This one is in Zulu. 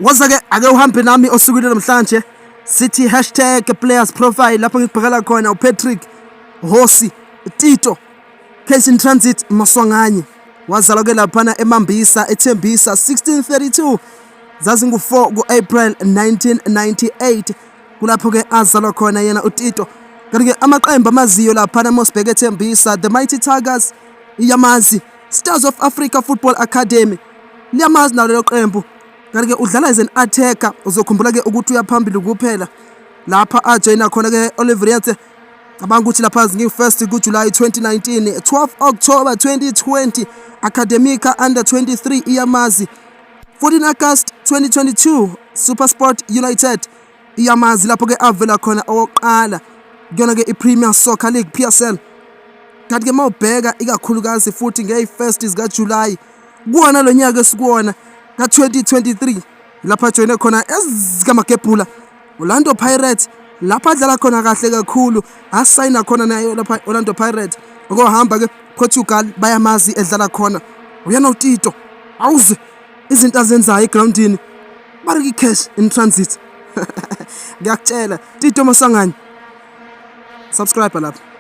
Waza-ke ake uhambe nami osukwini namhlanje sithi #players profile lapho ngikubhekela khona uPatrick Hosi Tito case in transit Maswanganyi wazalwa ke laphana eMambisa eThembisa 1632 zazingu4 kuApril 1998 kulapho ke azalwa khona yena uTito. Kanti ke amaqembu amaziyo laphana mosibheke eThembisa the Mighty Tigers, iyamazi Stars of Africa Football Academy liyamazi nalo lo qembu. Kanti ke udlala as an attacker, uzokhumbula ke ukuthi uyaphambili kuphela lapha ajoyina khona ke Oliverians abanga ukuthi lapha ngi1 kuJuly 2019, 12 October 2020 Academica under 23 iyamazi, 14 August 2022 Supersport United iyamazi lapho ke avela khona oqala kuyona ke iPremier Soccer League PSL. Kanti ke mawubheka ikakhulukazi futhi nge1 zika July kuona lo nyaka esikuona ka2023 lapha joyine khona ezikamagebhula Orlando Pirates lapha adlala khona kahle kakhulu, asayina khona nayo lapha Orlando Pirates ngohamba ke Portugal bayamazi edlala khona uyena uTito. Awuze izinto azenzayo egroundini bariki cash in transit ngiyakutshela Tito Maswanganyi. Subscribe lapha.